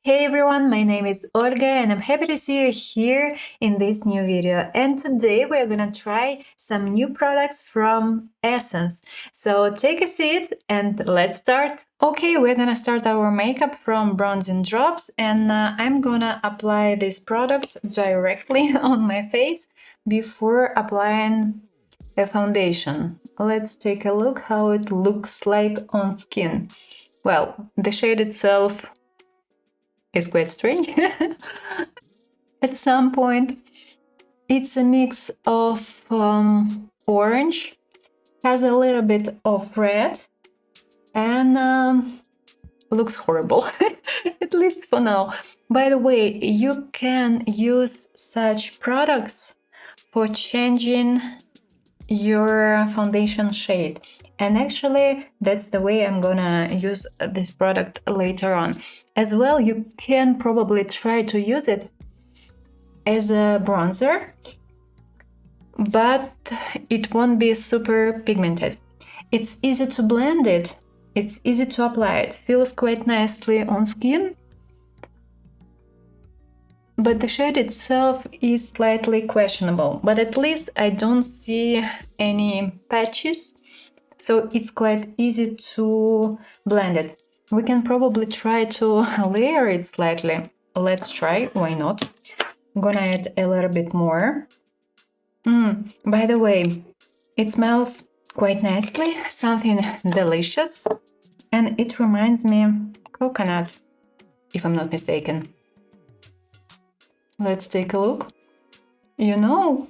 Hey everyone, my name is Olga and I'm happy to see you here in this new video. And today we're gonna try some new products from Essence. So take a seat and let's start. Okay, we're gonna start our makeup from bronzing drops and I'm gonna apply this product directly on my face before applying a foundation. Let's take a look how it looks like on skin. Well, the shade itself is quite strange. At some point, it's a mix of orange, has a little bit of red, and looks horrible, at least for now. By the way, you can use such products for changing your foundation shade. And actually, that's the way I'm gonna use this product later on. As well, you can probably try to use it as a bronzer, but it won't be super pigmented. It's easy to blend it, it's easy to apply it, feels quite nicely on skin, but the shade itself is slightly questionable, but at least I don't see any patches, so it's quite easy to blend it. We can probably try to layer it slightly. Let's try, why not? I'm gonna add a little bit more. By the way, it smells quite nicely, something delicious, and it reminds me coconut, if I'm not mistaken. Let's take a look. You know,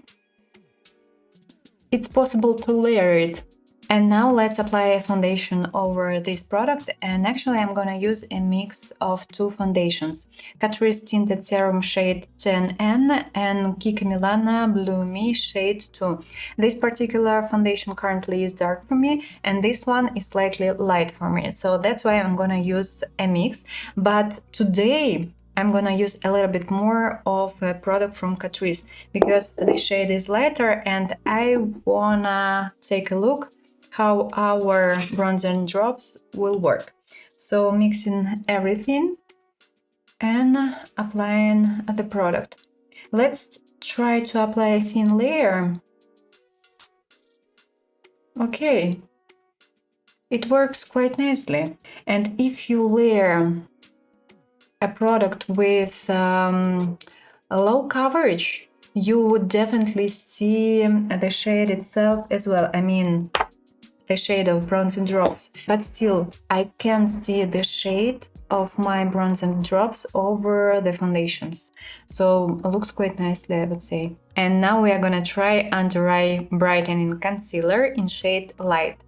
it's possible to layer it. And now let's apply a foundation over this product, and actually I'm gonna use a mix of two foundations. Catrice Tinted Serum shade 10N and Kika Milana Blue Me shade 2. This particular foundation currently is dark for me, and this one is slightly light for me, so that's why I'm gonna use a mix. But today I'm gonna use a little bit more of a product from Catrice because the shade is lighter and I wanna take a look how our bronzer drops will work. So mixing everything and applying the product. Let's try to apply a thin layer. Okay, it works quite nicely. And if you layer a product with a low coverage, you would definitely see the shade itself as well. I mean, the shade of bronzing drops, but still I can see the shade of my bronzing drops over the foundations, so it looks quite nicely, I would say. And now we are gonna try under eye brightening concealer in shade light,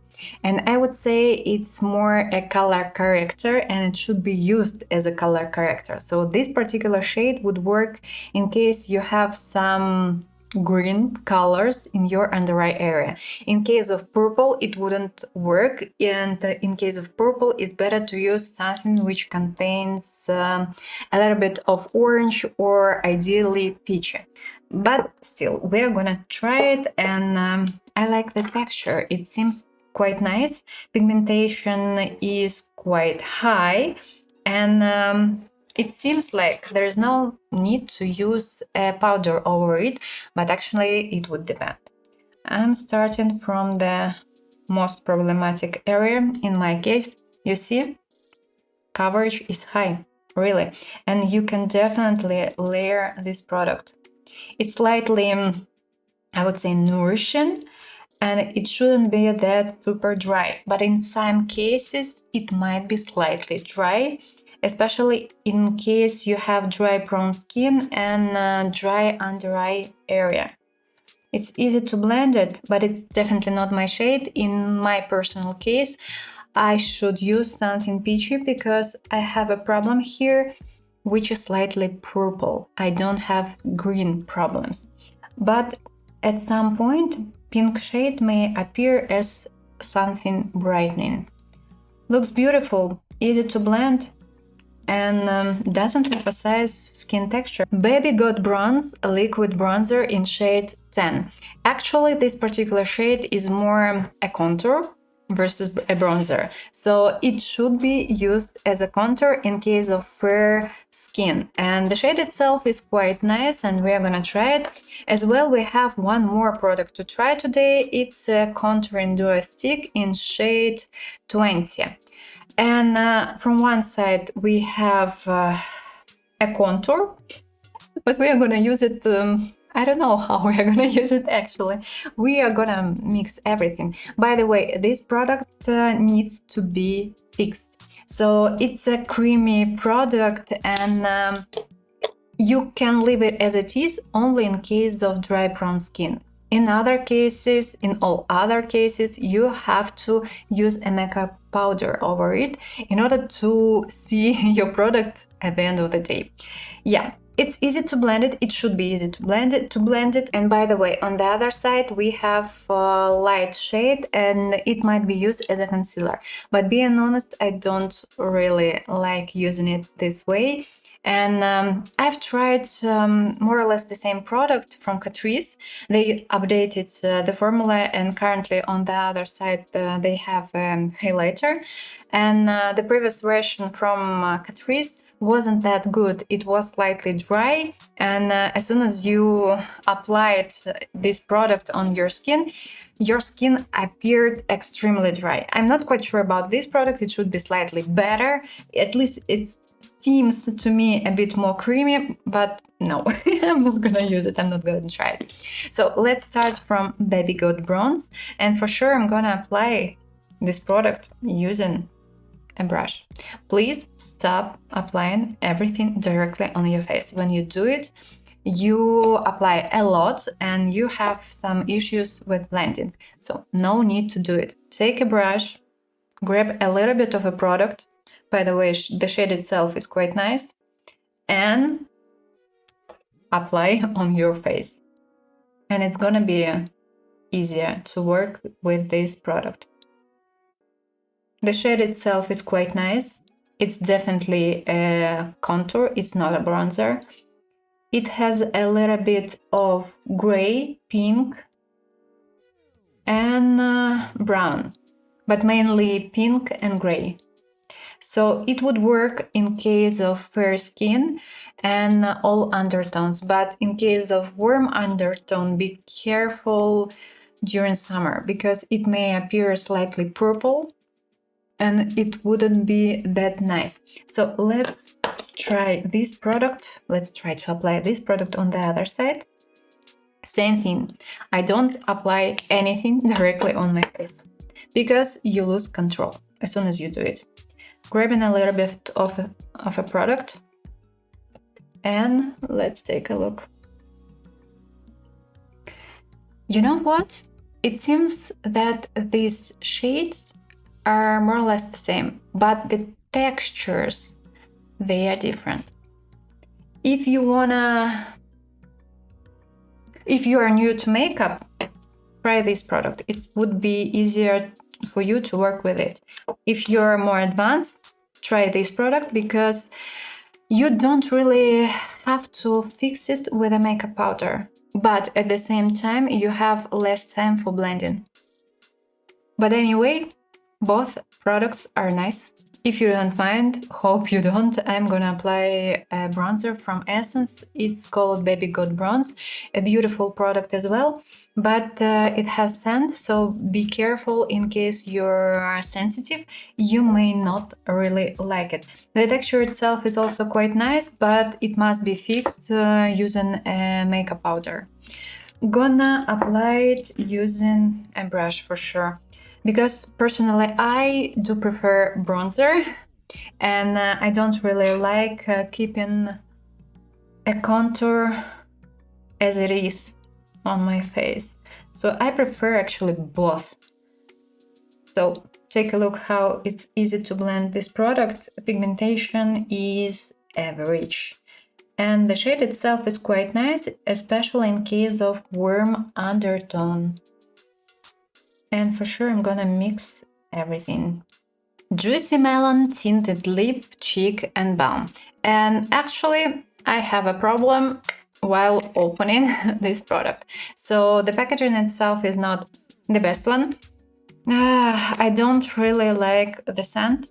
and I would say it's more a color corrector and it should be used as a color corrector. So this particular shade would work in case you have some green colors in your under eye area. In case of purple, it wouldn't work, and in case of purple, it's better to use something which contains a little bit of orange or ideally peachy. But still, we're gonna try it, and I like the texture. It seems quite nice. Pigmentation is quite high, and it seems like there is no need to use a powder over it, but actually it would depend. I'm starting from the most problematic area. In my case, you see, coverage is high, really, and you can definitely layer this product. It's slightly, I would say, nourishing, and it shouldn't be that super dry, but in some cases it might be slightly dry, especially in case you have dry prone skin and dry under eye area. It's easy to blend it, but it's definitely not my shade. In my personal case, I should use something peachy because I have a problem here, which is slightly purple. I don't have green problems. But at some point, pink shade may appear as something brightening. Looks beautiful, easy to blend, and doesn't emphasize skin texture. Baby Got Bronze liquid bronzer in shade 10. Actually, this particular shade is more a contour, versus a bronzer. So it should be used as a contour in case of fair skin. And the shade itself is quite nice and we are gonna try it. As well, we have one more product to try today. It's a contouring duo stick in shade 20. And from one side we have a contour, but we are gonna use it I don't know how we are gonna use it actually. We are gonna mix everything. By the way, this product needs to be fixed. So it's a creamy product and you can leave it as it is only in case of dry prone skin. In all other cases, you have to use a makeup powder over it in order to see your product at the end of the day. Yeah, it's easy to blend it. It should be easy to blend it. And by the way, on the other side, we have a light shade and it might be used as a concealer. But being honest, I don't really like using it this way. And I've tried more or less the same product from Catrice. They updated the formula, and currently on the other side they have highlighter. And the previous version from Catrice wasn't that good. It was slightly dry, and as soon as you applied this product on your skin appeared extremely dry. I'm not quite sure about this product. It should be slightly better. At least it seems to me a bit more creamy, but no, I'm not gonna use it. I'm not gonna try it. So let's start from Baby Goat Bronze, and for sure I'm gonna apply this product using a brush. Please stop applying everything directly on your face. When you do it, you apply a lot and you have some issues with blending. So no need to do it. Take a brush, grab a little bit of a product. By the way, the shade itself is quite nice, and apply on your face. And it's gonna be easier to work with this product. The shade itself is quite nice. It's definitely a contour, it's not a bronzer. It has a little bit of gray, pink, and brown, but mainly pink and gray. So it would work in case of fair skin and all undertones, but in case of warm undertone, be careful during summer because it may appear slightly purple and it wouldn't be that nice. So let's try this product. Let's try to apply this product on the other side. Same thing. I don't apply anything directly on my face because you lose control as soon as you do it. Grabbing a little bit of a product, and let's take a look. You know what? It seems that these shades are more or less the same, but the textures, they are different. If you are new to makeup, try this product. It would be easier for you to work with it. If you're more advanced, try this product because you don't really have to fix it with a makeup powder, but at the same time you have less time for blending. But anyway, both products are nice. If you don't mind, hope you don't, I'm gonna apply a bronzer from Essence. It's called Baby Goat Bronze, a beautiful product as well, but it has scent, so be careful in case you're sensitive. You may not really like it. The texture itself is also quite nice, but it must be fixed using a makeup powder. Gonna apply it using a brush for sure. Because personally, I do prefer bronzer and I don't really like keeping a contour as it is on my face. So I prefer actually both. So take a look how it's easy to blend this product. Pigmentation is average. And the shade itself is quite nice, especially in case of warm undertone. And for sure I'm gonna mix everything. Juicy Melon, Tinted Lip, Cheek and Balm. And actually I have a problem while opening this product. So the packaging itself is not the best one. I don't really like the scent.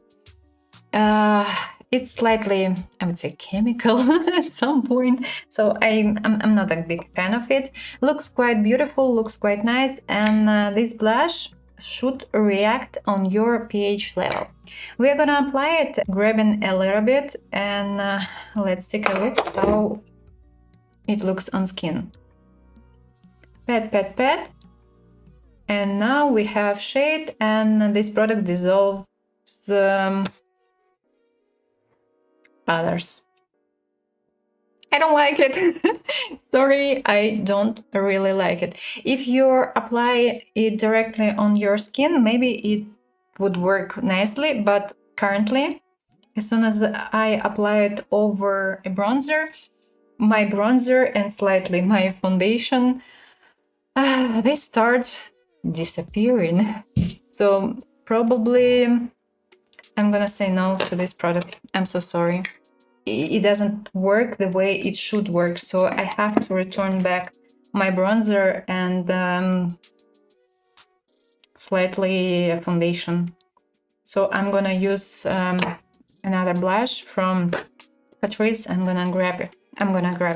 It's slightly, I would say, chemical at some point. So I'm not a big fan of it. Looks quite beautiful, looks quite nice. And this blush should react on your pH level. We're gonna apply it, grabbing a little bit, and let's take a look how it looks on skin. Pat, pat, pat. And now we have shade, and this product dissolves others. I don't like it. Sorry, I don't really like it. If you apply it directly on your skin, maybe it would work nicely, but currently, as soon as I apply it over a bronzer, my bronzer and slightly my foundation, they start disappearing. So probably I'm gonna say no to this product. I'm so sorry. It doesn't work the way it should work, so I have to return back my bronzer and slightly a foundation. So I'm gonna use another blush from Catrice. I'm gonna grab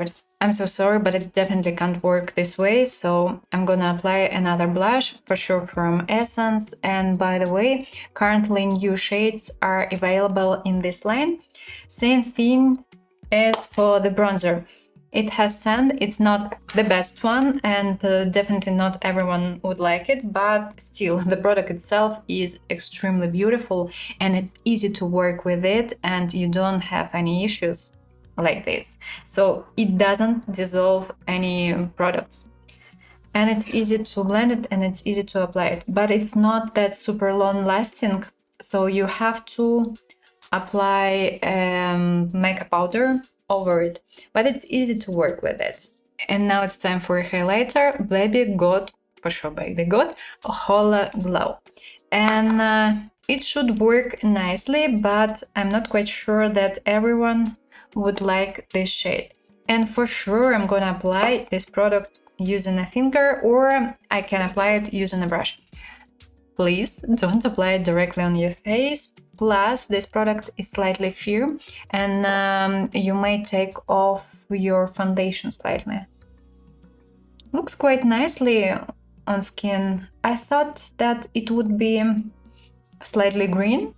it. I'm so sorry, but it definitely can't work this way, so I'm gonna apply another blush, for sure from Essence. And by the way, currently new shades are available in this line. Same thing as for the bronzer. It has sand, it's not the best one, and definitely not everyone would like it, but still, the product itself is extremely beautiful and it's easy to work with it, and you don't have any issues like this. So it doesn't dissolve any products. And it's easy to blend it and it's easy to apply it, but it's not that super long lasting, so you have to apply makeup powder over it, but it's easy to work with it. And now it's time for a highlighter. Baby got, for sure, Baby got Holo Glow, and it should work nicely, but I'm not quite sure that everyone would like this shade. And for sure I'm gonna apply this product using a finger, or I can apply it using a brush. Please don't apply it directly on your face. Plus, this product is slightly firm, and you may take off your foundation slightly. Looks quite nicely on skin. I thought that it would be slightly green,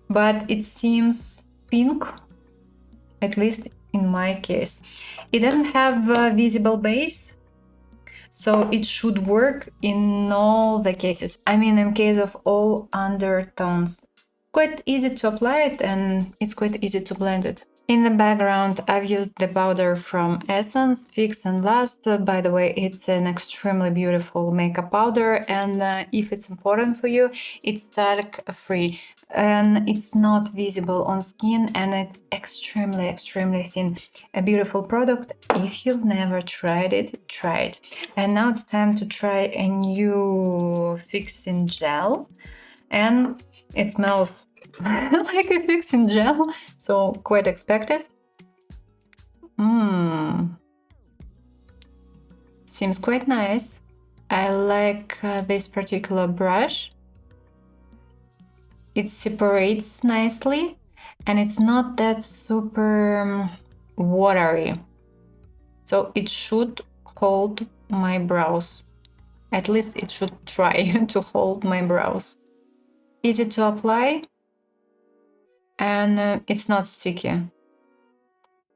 but it seems pink, at least in my case. It doesn't have a visible base, so it should work in all the cases. I mean, in case of all undertones. Quite easy to apply it, and it's quite easy to blend it. In the background, I've used the powder from Essence, Fix and Last. By the way, it's an extremely beautiful makeup powder, and if it's important for you, it's talc free. And it's not visible on skin, and it's extremely, extremely thin. A beautiful product. If you've never tried it, try it. And now it's time to try a new fixing gel. And it smells like a fixing gel, so quite expected. Seems quite nice. I like this particular brush. It separates nicely, and it's not that super watery. So it should hold my brows. At least it should try to hold my brows. Easy to apply, and it's not sticky.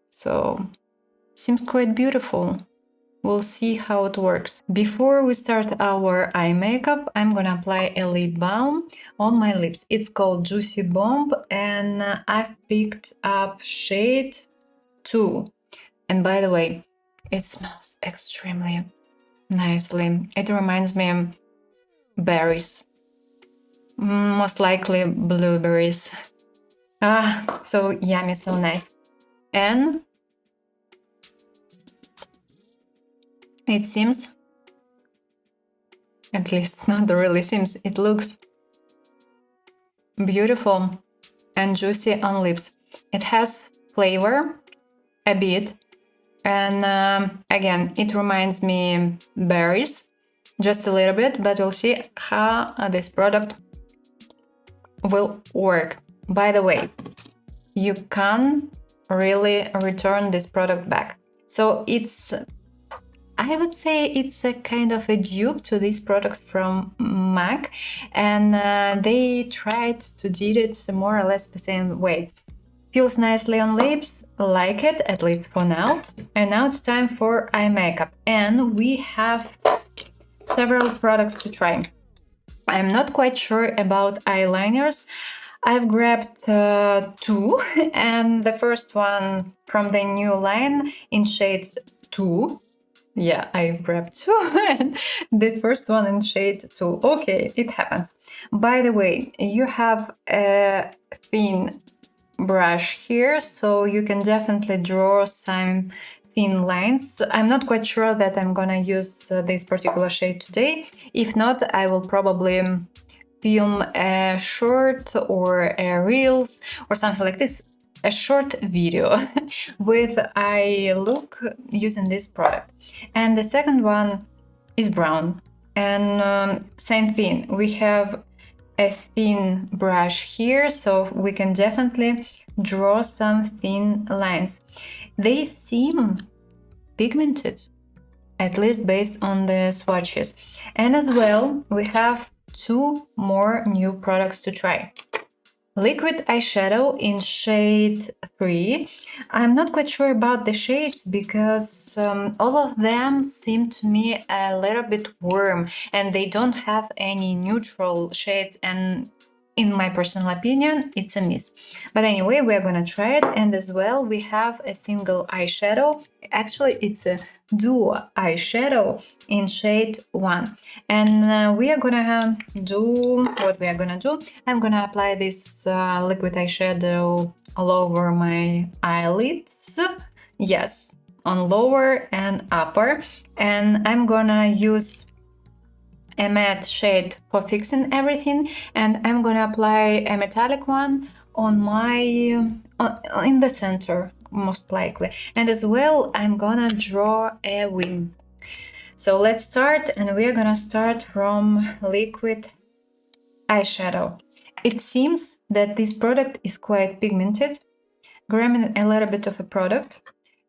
So seems quite beautiful. We'll see how it works. Before we start our eye makeup, I'm gonna apply a lip balm on my lips. It's called Juicy Bomb, and I've picked up shade 2. And by the way, it smells extremely nicely. It reminds me of berries. Most likely blueberries. So yummy, so nice. And it seems, at least not really seems, it looks beautiful and juicy on lips. It has flavor a bit, and again, it reminds me berries, just a little bit, but we'll see how this product will work. By the way, you can really return this product back. So I would say it's a kind of a dupe to this product from MAC, and they tried to do it more or less the same way. Feels nicely on lips, like it, at least for now. And now it's time for eye makeup, and we have several products to try. I'm not quite sure about eyeliners. I've grabbed two, and the first one from the new line in shade 2. Yeah, I grabbed two, and the first one in shade 2. Okay, it happens. By the way, you have a thin brush here, so you can definitely draw some thin lines. I'm not quite sure that I'm gonna use this particular shade today. If not, I will probably film a short or a reels or something like this, a short video with eye look using this product. And the second one is brown, and same thing, we have a thin brush here, so we can definitely draw some thin lines. They seem pigmented, at least based on the swatches. And as well, we have two more new products to try. Liquid eyeshadow in shade 3. I'm not quite sure about the shades because all of them seem to me a little bit warm, and they don't have any neutral shades, and in my personal opinion, it's a miss. But anyway, we're gonna try it. And as well, we have a single eyeshadow. Actually, it's a duo eyeshadow in shade 1. And we are gonna do what we are gonna do. I'm gonna apply this liquid eyeshadow all over my eyelids. Yes, on lower and upper. And I'm gonna use a matte shade for fixing everything, and I'm gonna apply a metallic one on my in the center, most likely. And as well, I'm gonna draw a wing. So let's start, and we are gonna start from liquid eyeshadow. It seems that this product is quite pigmented. Grabbing a little bit of a product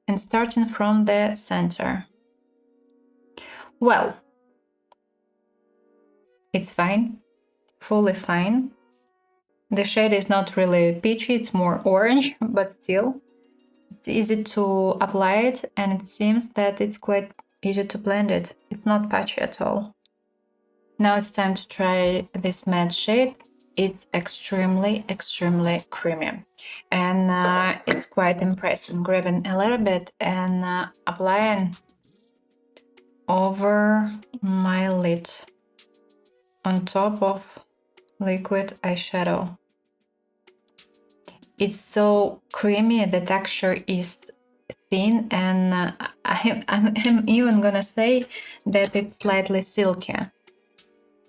and starting from the center. Well, it's fine, fully fine. The shade is not really peachy, it's more orange, but still, it's easy to apply it, and it seems that it's quite easy to blend it. It's not patchy at all. Now it's time to try this matte shade. It's extremely, extremely creamy, and it's quite impressive. Grabbing a little bit and applying over my lid, on top of liquid eyeshadow. It's so creamy, the texture is thin, and I'm even gonna say that it's slightly silky.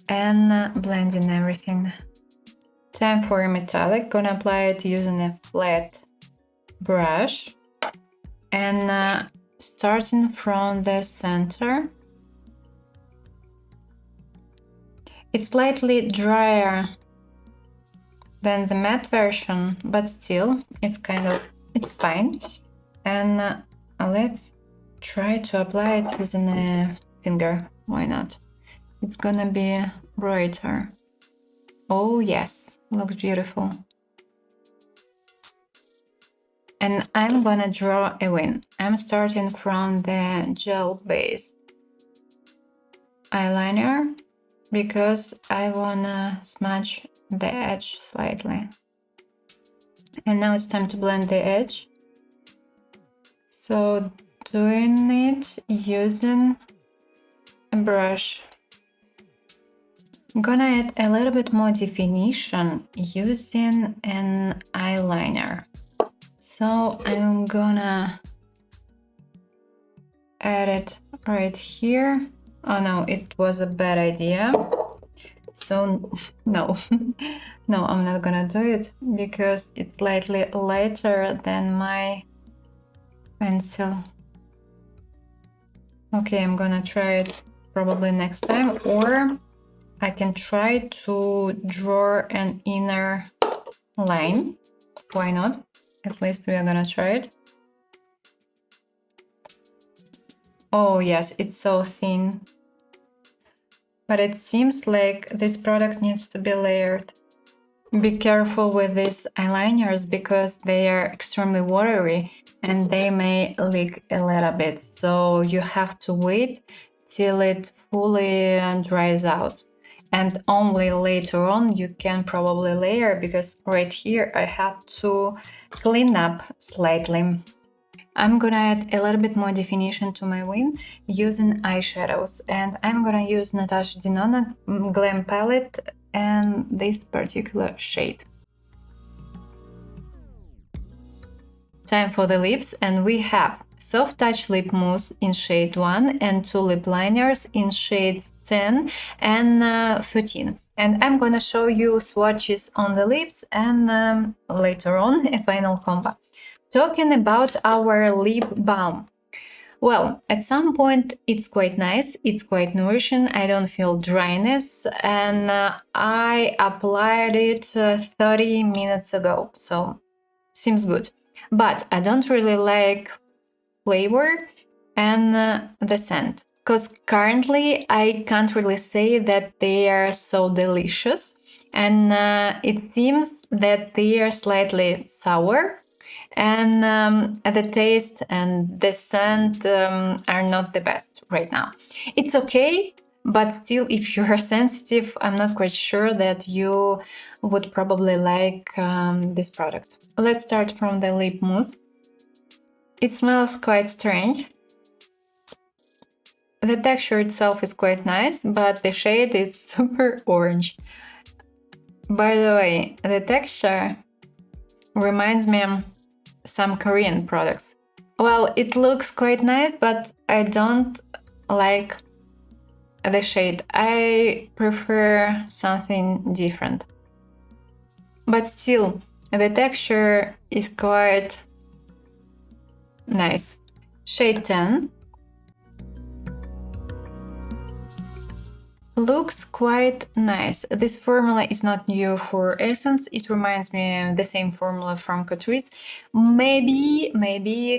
And blending everything. Time for a metallic. Gonna apply it using a flat brush, and starting from the center. It's slightly drier than the matte version, but still, it's fine. And let's try to apply it using a finger. Why not? It's gonna be brighter. Oh yes, looks beautiful. And I'm gonna draw a wing. I'm starting from the gel-based eyeliner, because I wanna smudge the edge slightly. And now it's time to blend the edge. So doing it using a brush. I'm gonna add a little bit more definition using an eyeliner. So I'm gonna add it right here. Oh no, it was a bad idea. So no, no, I'm not gonna do it because it's slightly lighter than my pencil. Okay, I'm gonna try it probably next time, or I can try to draw an inner line. Why not? At least we are gonna try it. Oh yes, it's so thin. But it seems like this product needs to be layered. Be careful with these eyeliners because they are extremely watery and they may leak a little bit. So you have to wait till it fully dries out. And only later on you can probably layer, because right here I have to clean up slightly. I'm gonna add a little bit more definition to my wing using eyeshadows, and I'm gonna use Natasha Denona Glam Palette and this particular shade. Time for the lips, and we have Soft Touch Lip Mousse in shade 1 and 2 lip liners in shades 10 and 13. And I'm gonna show you swatches on the lips and later on a final combo. Talking about our lip balm. Well, at some point it's quite nice, it's quite nourishing, I don't feel dryness, and I applied it 30 minutes ago, so seems good. But I don't really like flavor and the scent, because currently I can't really say that they are so delicious, and it seems that they are slightly sour, and the taste and the scent are not the best right now. It's okay, but still, if you are sensitive, I'm not quite sure that you would probably like this product. Let's start from the lip mousse. It smells quite strange. The texture itself is quite nice, but the shade is super orange. By the way, the texture reminds me of some Korean products. Well, it looks quite nice, but I don't like the shade. I prefer something different. But still, the texture is quite nice. Shade 10. Looks quite nice. This formula is not new for Essence. It reminds me of the same formula from Catrice. Maybe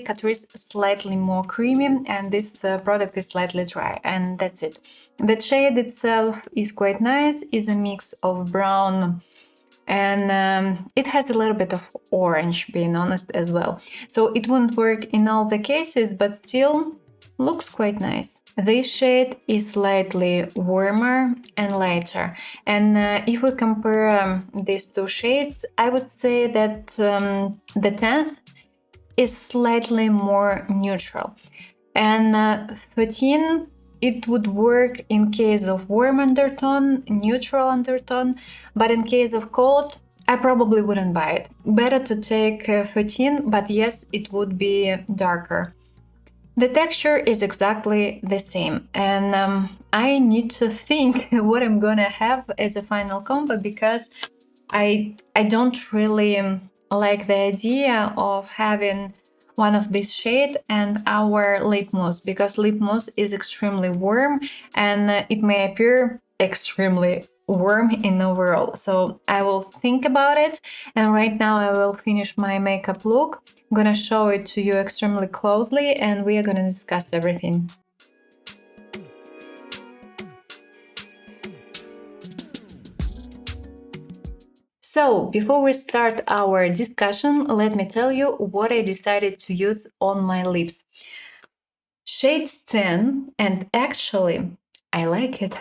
Catrice slightly more creamy and this product is slightly dry, and that's it. The shade itself is quite nice. It's a mix of brown and it has a little bit of orange, being honest, as well. So it wouldn't work in all the cases, but still looks quite nice. This shade is slightly warmer and lighter, and if we compare these two shades, I would say that the 10th is slightly more neutral, and 13, it would work in case of warm undertone, neutral undertone, but in case of cold, I probably wouldn't buy it. Better to take 13, but yes, it would be darker. The texture is exactly the same, and I need to think what I'm gonna have as a final combo, because I don't really like the idea of having one of this shade and our lip mousse, because lip mousse is extremely warm and it may appear extremely warm in overall. So I will think about it, and right now I will finish my makeup look. I'm gonna show it to you extremely closely and we are gonna discuss everything. So, before we start our discussion, let me tell you what I decided to use on my lips. Shade 10, and actually, I like it.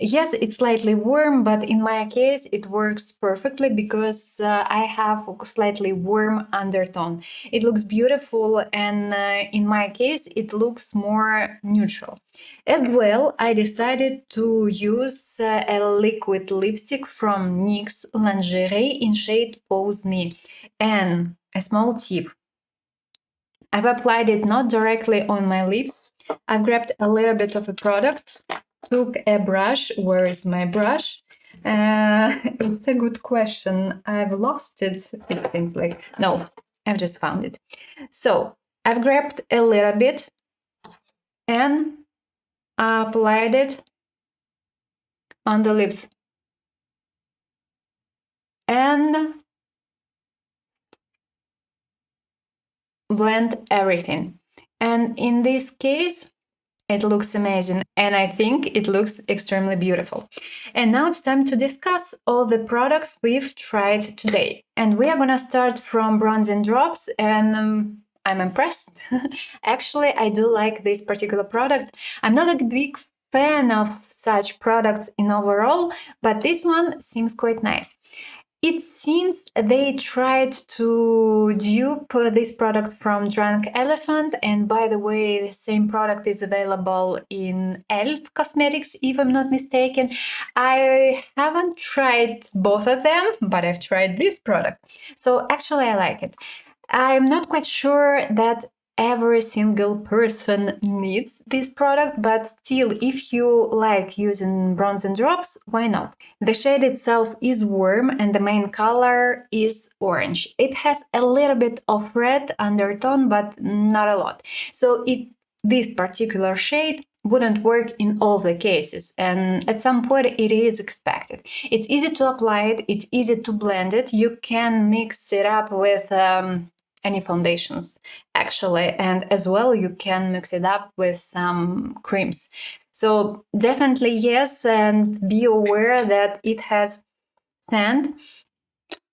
Yes, it's slightly warm, but in my case, it works perfectly because I have a slightly warm undertone. It looks beautiful, and in my case, it looks more neutral. As well, I decided to use a liquid lipstick from NYX Lingerie in shade Pose Me. And a small tip. I've applied it not directly on my lips. I've grabbed a little bit of a product, took a brush. Where is my brush? It's a good question. I've lost it. It seems like, no, I've just found it. So I've grabbed a little bit and applied it on the lips and blend everything. And in this case, it looks amazing, and I think it looks extremely beautiful. And now it's time to discuss all the products we've tried today. And we are gonna start from bronzing drops, and I'm impressed. Actually, I do like this particular product. I'm not a big fan of such products in overall, but this one seems quite nice. It seems they tried to dupe this product from Drunk Elephant, and by the way, the same product is available in Elf Cosmetics, if I'm not mistaken. I haven't tried both of them, but I've tried this product. So actually, I like it. I'm not quite sure that every single person needs this product, but still, if you like using bronzing drops, why not? The shade itself is warm and the main color is orange. It has a little bit of red undertone, but not a lot. So this particular shade wouldn't work in all the cases, and at some point it is expected. It's easy to apply it, it's easy to blend it. You can mix it up with any foundations actually, and as well you can mix it up with some creams. So definitely yes, and be aware that it has sand.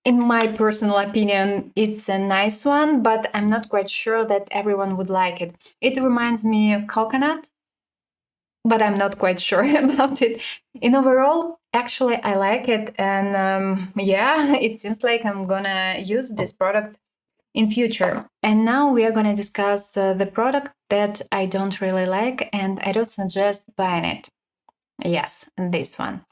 In my personal opinion, it's a nice one, but I'm not quite sure that everyone would like it. It reminds me of coconut, but I'm not quite sure about it. In overall, actually I like it, and yeah, it seems like I'm gonna use this product in future. And now we are going to discuss the product that I don't really like and I don't suggest buying it. Yes, this one.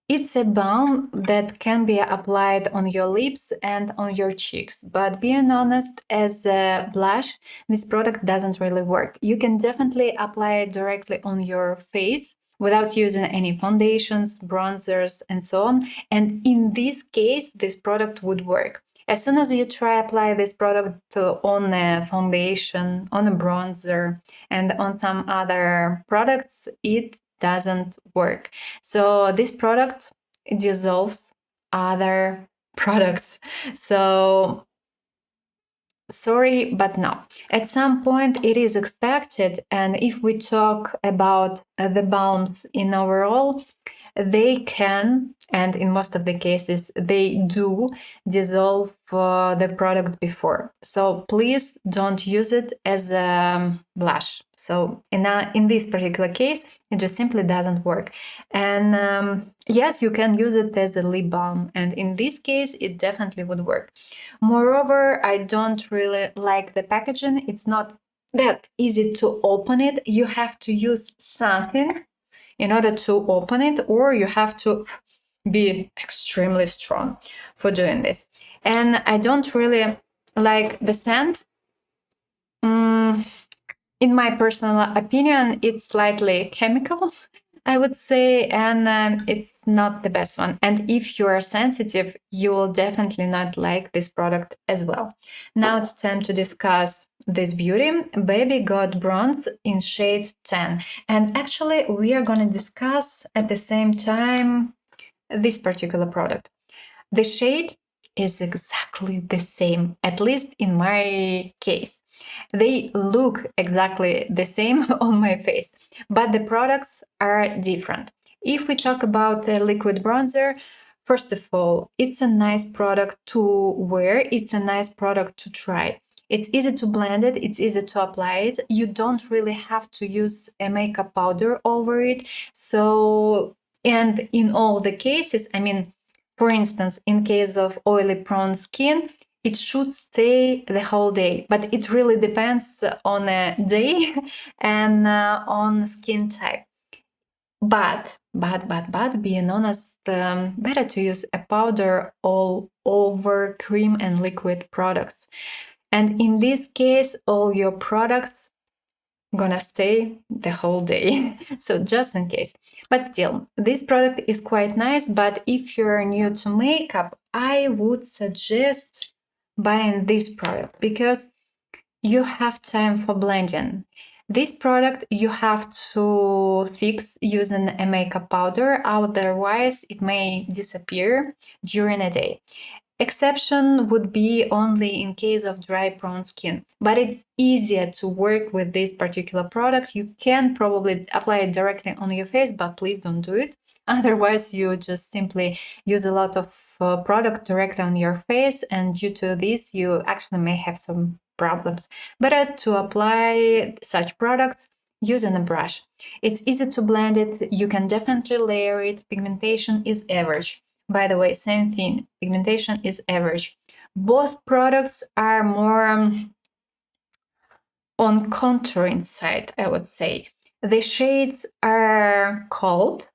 It's a balm that can be applied on your lips and on your cheeks, but being honest, as a blush, this product doesn't really work. You can definitely apply it directly on your face without using any foundations, bronzers, and so on. And in this case, this product would work. As soon as you try apply this product on a foundation, on a bronzer, and on some other products, it doesn't work. So this product dissolves other products. So sorry, but no. At some point it is expected, and if we talk about the balms in overall, they can, and in most of the cases they do, dissolve the product before. So please don't use it as a blush. So in this particular case, it just simply doesn't work. And yes, you can use it as a lip balm, and in this case it definitely would work. Moreover, I don't really like the packaging. It's not that easy to open it. You have to use something in order to open it, or you have to be extremely strong for doing this. And I don't really like the scent. In my personal opinion, it's slightly chemical, I would say, and it's not the best one. And if you are sensitive, you will definitely not like this product as well. Now it's time to discuss this beauty, Baby God Bronze in shade 10. And actually, we are going to discuss at the same time this particular product. The shade is exactly the same, at least in my case. They look exactly the same on my face, but the products are different. If we talk about the liquid bronzer, first of all, it's a nice product to wear, it's a nice product to try. It's easy to blend it, it's easy to apply it. You don't really have to use a makeup powder over it. So, and in all the cases, I mean, for instance, in case of oily prone skin, it should stay the whole day, but it really depends on a day and on skin type. But being honest, better to use a powder all over cream and liquid products. And in this case, all your products gonna stay the whole day. So just in case. But still, this product is quite nice, but if you're new to makeup, I would suggest buying this product because you have time for blending. This product you have to fix using a makeup powder, otherwise it may disappear during a day. Exception would be only in case of dry prone skin, but it's easier to work with this particular product. You can probably apply it directly on your face, but please don't do it. Otherwise, you just simply use a lot of product directly on your face, and due to this, you actually may have some problems. Better to apply such products using a brush. It's easy to blend it, you can definitely layer it, pigmentation is average. By the way, same thing, pigmentation is average. Both products are more on contouring side, I would say. The shades are cold,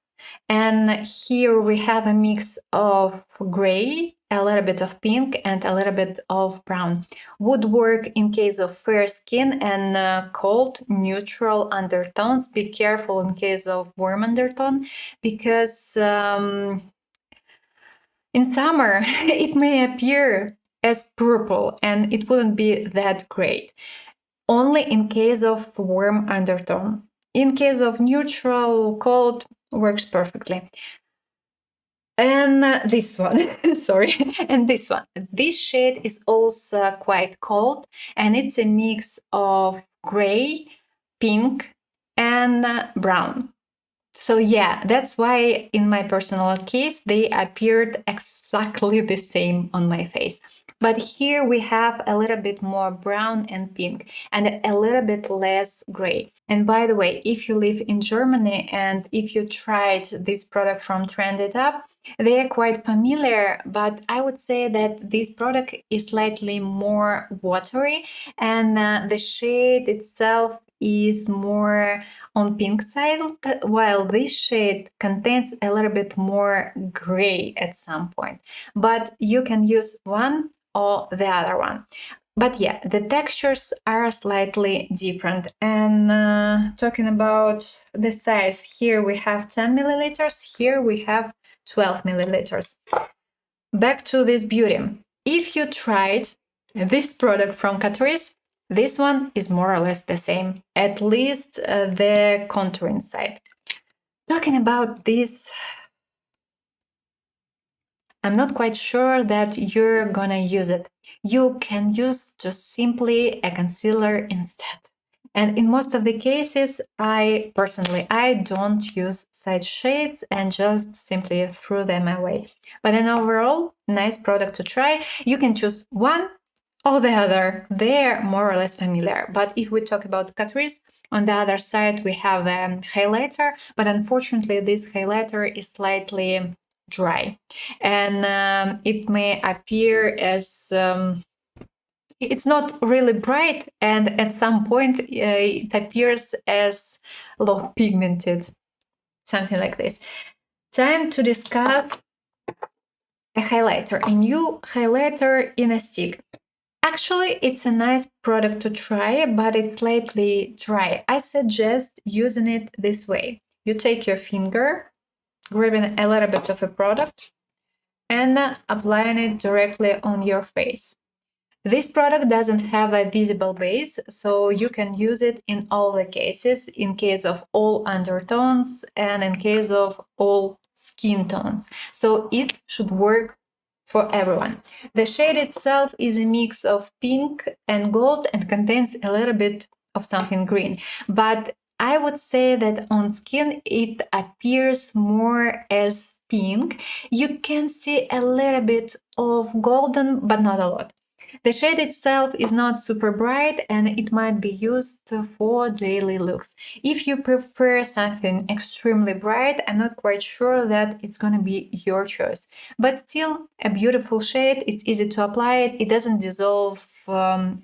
and here we have a mix of gray, a little bit of pink, and a little bit of brown. Would work in case of fair skin and cold, neutral undertones. Be careful in case of warm undertone, because in summer it may appear as purple and it wouldn't be that great. Only in case of warm undertone. In case of neutral, cold, works perfectly. And this one, sorry, and this one. This shade is also quite cold, and it's a mix of gray, pink, and brown. So yeah, that's why in my personal case, they appeared exactly the same on my face. But here we have a little bit more brown and pink and a little bit less gray. And by the way, if you live in Germany and if you tried this product from Trended Up, they are quite familiar, but I would say that this product is slightly more watery, and the shade itself is more on pink side, while this shade contains a little bit more gray at some point. But you can use one or the other one. But yeah, the textures are slightly different. And talking about the size, here we have 10 milliliters, here we have 12 milliliters. Back to this beauty. If you tried this product from Catrice, this one is more or less the same, at least the contouring side. Talking about this, I'm not quite sure that you're gonna use it. You can use just simply a concealer instead. And in most of the cases, I don't use such shades and just simply throw them away. But an overall, nice product to try. You can choose one or the other. They're more or less familiar. But if we talk about Catrice, on the other side, we have a highlighter, but unfortunately, this highlighter is slightly dry, and it may appear as it's not really bright, and at some point it appears as low pigmented, something like this. Time to discuss a highlighter, a new highlighter in a stick. Actually, it's a nice product to try, but it's slightly dry. I suggest using it this way. You take your finger, grabbing a little bit of a product, and applying it directly on your face. This product doesn't have a visible base, so you can use it in all the cases, in case of all undertones and in case of all skin tones. So it should work for everyone. The shade itself is a mix of pink and gold and contains a little bit of something green, but I would say that on skin it appears more as pink. You can see a little bit of golden, but not a lot. The shade itself is not super bright and it might be used for daily looks. If you prefer something extremely bright, I'm not quite sure that it's gonna be your choice. But still, a beautiful shade, it's easy to apply it, it doesn't dissolve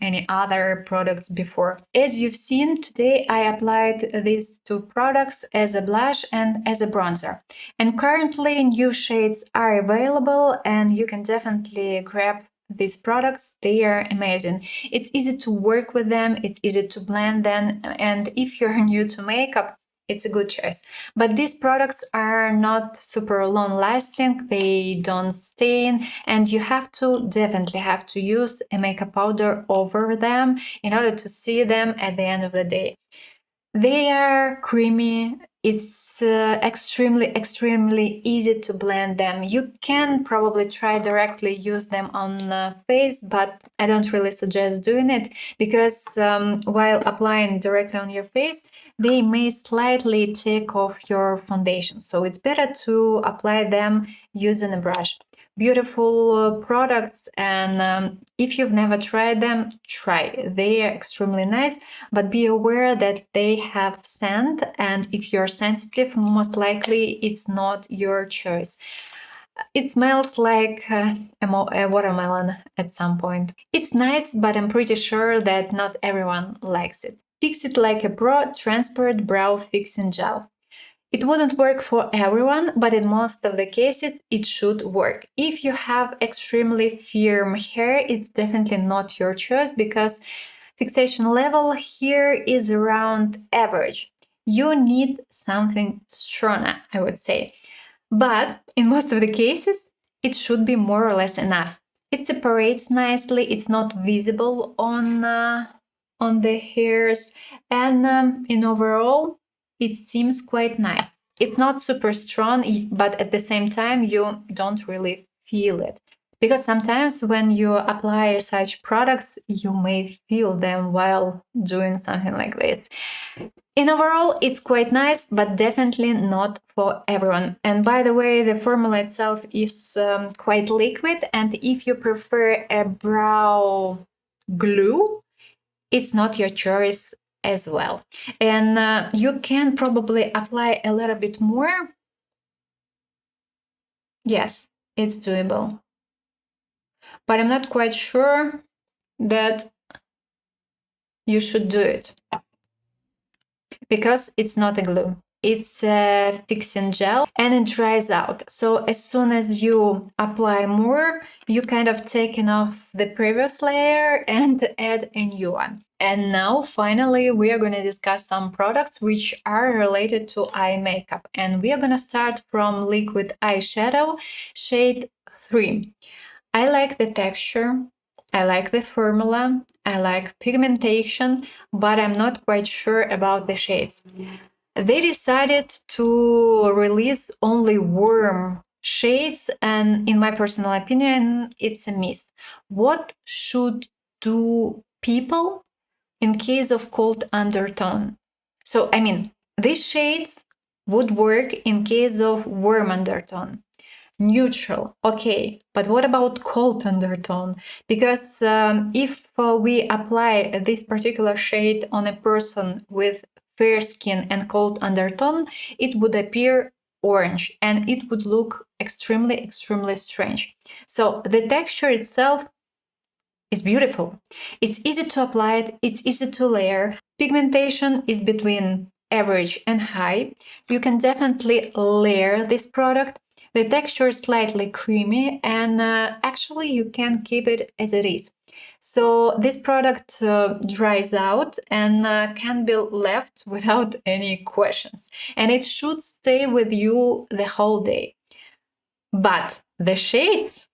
any other products before. As you've seen, today I applied these two products as a blush and as a bronzer. And currently new shades are available and you can definitely grab these products. They are amazing. It's easy to work with them, it's easy to blend them, and if you're new to makeup, it's a good choice. But these products are not super long lasting, they don't stain, and you definitely have to use a makeup powder over them in order to see them at the end of the day. They are creamy. It's extremely easy to blend them. You can probably try directly use them on face, but I don't really suggest doing it because while applying directly on your face, they may slightly take off your foundation. So it's better to apply them using a brush. Beautiful products, and if you've never tried them, try. They are extremely nice, but be aware that they have scent, and if you're sensitive, most likely it's not your choice. It smells like a watermelon at some point. It's nice, but I'm pretty sure that not everyone likes it. Fix It Like a Pro Transparent Brow Fixing Gel. It wouldn't work for everyone, but in most of the cases it should work. If you have extremely firm hair, it's definitely not your choice because fixation level here is around average. You need something stronger, I would say. But in most of the cases, it should be more or less enough. It separates nicely, it's not visible on the hairs, and in overall, it seems quite nice. It's not super strong, but at the same time, you don't really feel it. Because sometimes when you apply such products, you may feel them while doing something like this. In overall, it's quite nice, but definitely not for everyone. And by the way, the formula itself is quite liquid, and if you prefer a brow glue, it's not your choice as well. And you can probably apply a little bit more. Yes, it's doable. But I'm not quite sure that you should do it because it's not a glue. It's a fixing gel and it dries out. So as soon as you apply more, you kind of taken off the previous layer and add a new one. And now finally we are going to discuss some products which are related to eye makeup. And we are going to start from liquid eyeshadow shade 3. I like the texture, I like the formula, I like pigmentation, but I'm not quite sure about the shades. They decided to release only warm shades, and in my personal opinion, it's a miss. What should do people in case of cold undertone? So, I mean, these shades would work in case of warm undertone. Neutral, okay, but what about cold undertone? Because if we apply this particular shade on a person with fair skin and cold undertone, it would appear orange and it would look extremely strange. So the texture itself is beautiful. It's easy to apply it, it's easy to layer. Pigmentation is between average and high. You can definitely layer this product. The texture is slightly creamy, and actually you can keep it as it is. So this product dries out and can be left without any questions. And it should stay with you the whole day. But the shades,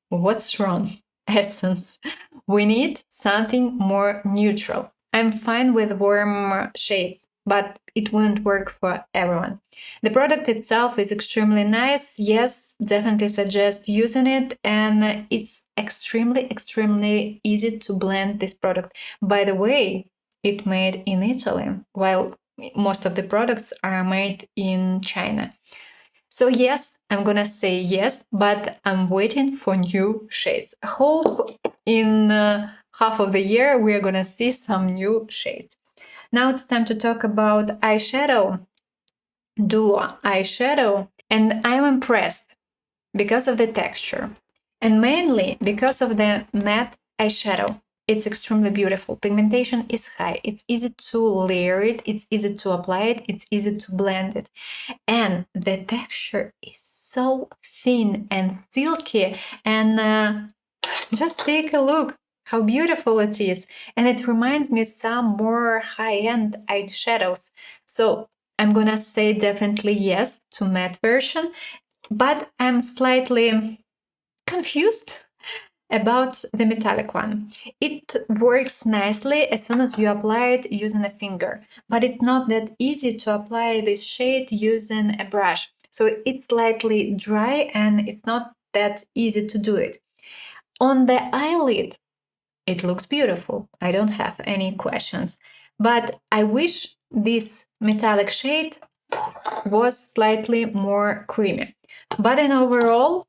what's wrong? Essence. We need something more neutral. I'm fine with warm shades, but it wouldn't work for everyone. The product itself is extremely nice. Yes, definitely suggest using it, and it's extremely easy to blend this product. By the way, it's made in Italy, while most of the products are made in China. So yes, I'm gonna say yes, but I'm waiting for new shades. I hope in half of the year we're gonna see some new shades. Now it's time to talk about eyeshadow, duo eyeshadow, and I'm impressed because of the texture and mainly because of the matte eyeshadow. It's extremely beautiful. Pigmentation is high. It's easy to layer it. It's easy to apply it. It's easy to blend it. And the texture is so thin and silky. And just take a look how beautiful it is. And it reminds me some more high-end eyeshadows. So I'm gonna say definitely yes to matte version, but I'm slightly confused about the metallic one. It works nicely as soon as you apply it using a finger, but it's not that easy to apply this shade using a brush. So it's slightly dry and it's not that easy to do it. On the eyelid, it looks beautiful. I don't have any questions. But I wish this metallic shade was slightly more creamy. But in overall,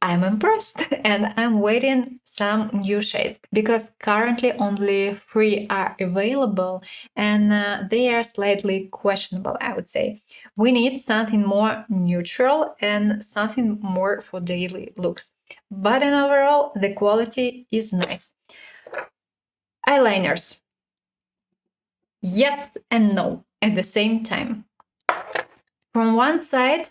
I'm impressed and I'm waiting some new shades because currently only 3 are available and they are slightly questionable, I would say. We need something more neutral and something more for daily looks. But in overall, the quality is nice. Eyeliners. Yes and no at the same time. From one side,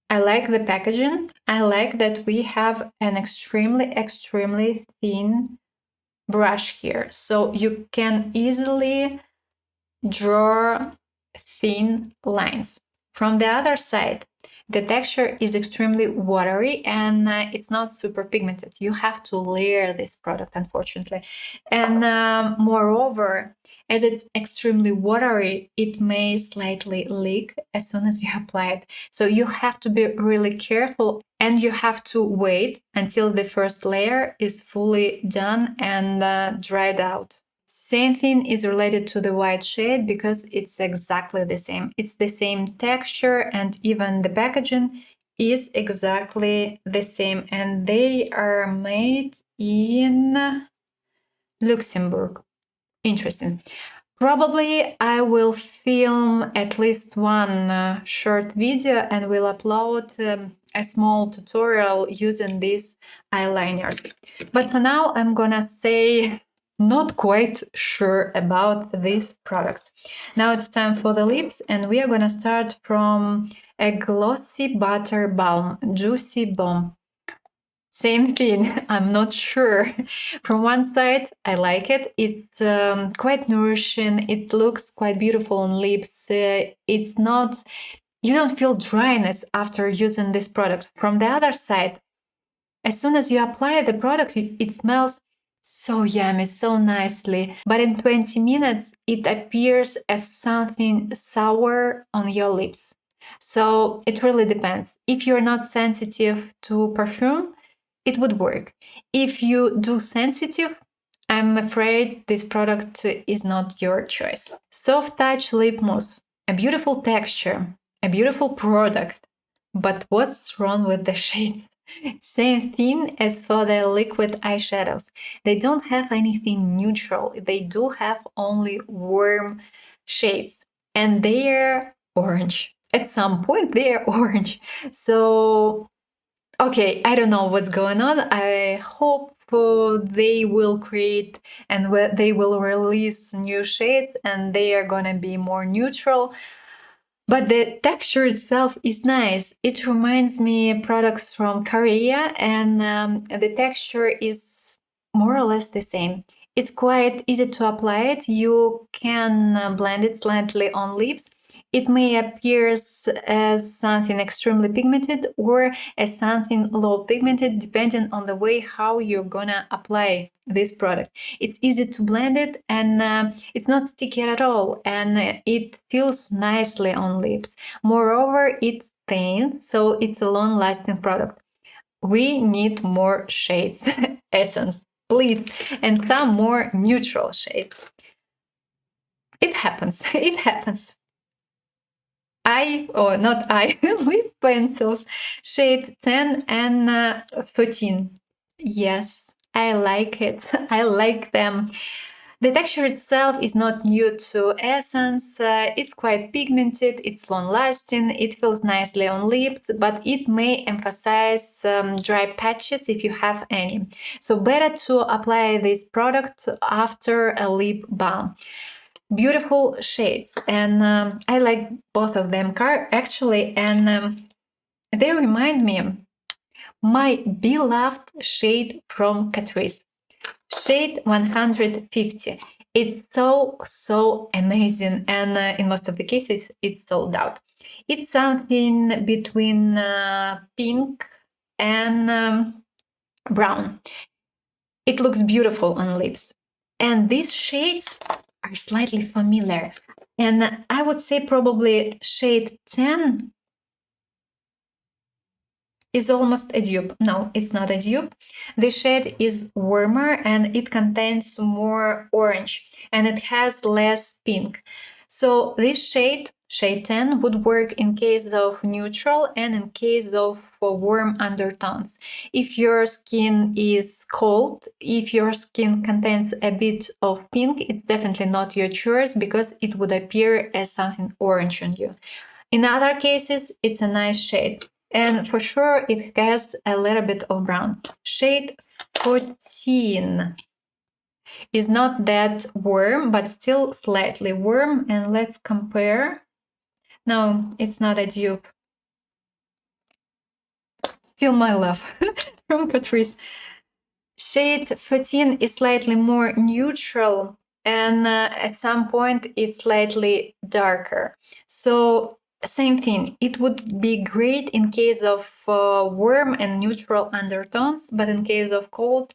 I like the packaging. I like that we have an extremely thin brush here. So you can easily draw thin lines. From the other side, the texture is extremely watery and it's not super pigmented. You have to layer this product, unfortunately. And moreover, as it's extremely watery, it may slightly leak as soon as you apply it. So you have to be really careful and you have to wait until the first layer is fully done and dried out. Same thing is related to the white shade because it's exactly the same. It's the same texture and even the packaging is exactly the same. And they are made in Luxembourg. Interesting. Probably I will film at least one short video and will upload a small tutorial using these eyeliners. But for now, I'm gonna say not quite sure about these products. Now it's time for the lips and we are gonna start from a Glossy Butter Balm, Juicy Balm. Same thing, I'm not sure. From one side, I like it. It's quite nourishing. It looks quite beautiful on lips. It's not, you don't feel dryness after using this product. From the other side, as soon as you apply the product, it smells so yummy, so nicely. But in 20 minutes, it appears as something sour on your lips. So it really depends. If you're not sensitive to perfume, it would work. If you do sensitive, I'm afraid this product is not your choice. Soft Touch Lip Mousse, a beautiful texture, a beautiful product. But what's wrong with the shades? Same thing as for the liquid eyeshadows. They don't have anything neutral. They do have only warm shades. And they're orange. At some point, they're orange. So okay, I don't know what's going on. I hope they will create and they will release new shades and they are gonna be more neutral. But the texture itself is nice. It reminds me of products from Korea and the texture is more or less the same. It's quite easy to apply it. You can blend it slightly on lips. It may appear as something extremely pigmented or as something low pigmented, depending on the way how you're gonna apply this product. It's easy to blend it and it's not sticky at all and it feels nicely on lips. Moreover, it paints, so it's a long-lasting product. We need more shades, essence, please, and some more neutral shades. It happens, it happens. Lip pencils, shade 10 and 13. Yes, I like it. I like them. The texture itself is not new to Essence. It's quite pigmented, it's long-lasting, it feels nicely on lips, but it may emphasize dry patches if you have any. So better to apply this product after a lip balm. Beautiful shades and I like both of them actually and they remind me my beloved shade from Catrice, shade 150. It's so amazing and in most of the cases it's sold out. It's something between pink and brown. It looks beautiful on lips. And these shades are slightly familiar. And I would say probably shade 10 is almost a dupe. No, it's not a dupe. The shade is warmer and it contains more orange and it has less pink. So this shade 10, would work in case of neutral and in case of warm undertones. If your skin is cold, if your skin contains a bit of pink, it's definitely not your choice because it would appear as something orange on you. In other cases, it's a nice shade. And for sure, it has a little bit of brown. Shade 14 is not that warm, but still slightly warm. And let's compare. No, it's not a dupe. Still my love from Catrice. Shade 14 is slightly more neutral, and at some point it's slightly darker. So same thing, it would be great in case of warm and neutral undertones, but in case of cold,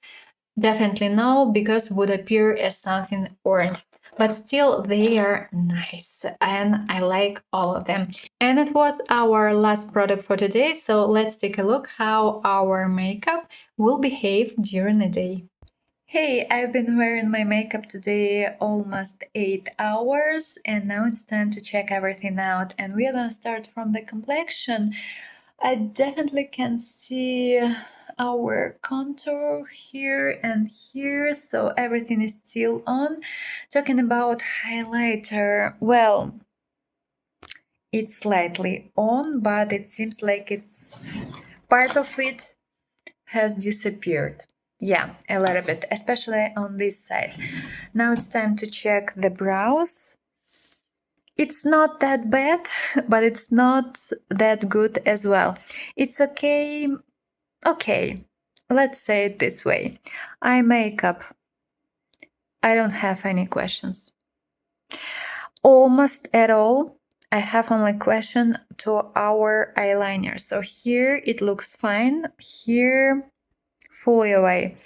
definitely no, because would appear as something orange. But still, they are nice and I like all of them. And it was our last product for today, so let's take a look how our makeup will behave during the day. Hey, I've been wearing my makeup today almost 8 hours, and now it's time to check everything out. And we are gonna start from the complexion. I definitely can see our contour here and here, so everything is still on. Talking about highlighter, well, it's slightly on, but it seems like it's part of it has disappeared. Yeah, a little bit, especially on this side. Now it's time to check the brows. It's not that bad, but it's not that good as well. It's okay. Okay, let's say it this way. Eye makeup. I don't have any questions. Almost at all. I have only question to our eyeliner. So here it looks fine. Here, fully away.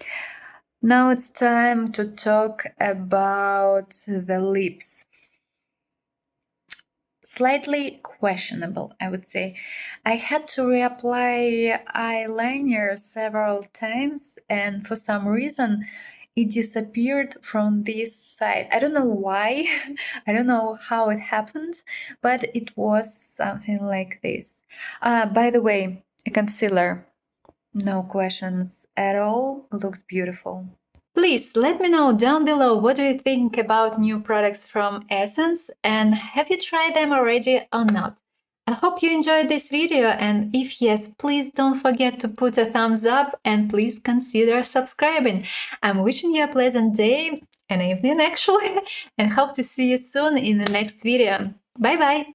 Now it's time to talk about the lips. Slightly questionable, I would say. I had to reapply eyeliner several times, and for some reason, it disappeared from this side. I don't know why, I don't know how it happened, but it was something like this. By the way, a concealer, no questions at all, looks beautiful. Please let me know down below what do you think about new products from Essence and have you tried them already or not? I hope you enjoyed this video and if yes, please don't forget to put a thumbs up and please consider subscribing. I'm wishing you a pleasant day, an evening actually, and hope to see you soon in the next video. Bye bye!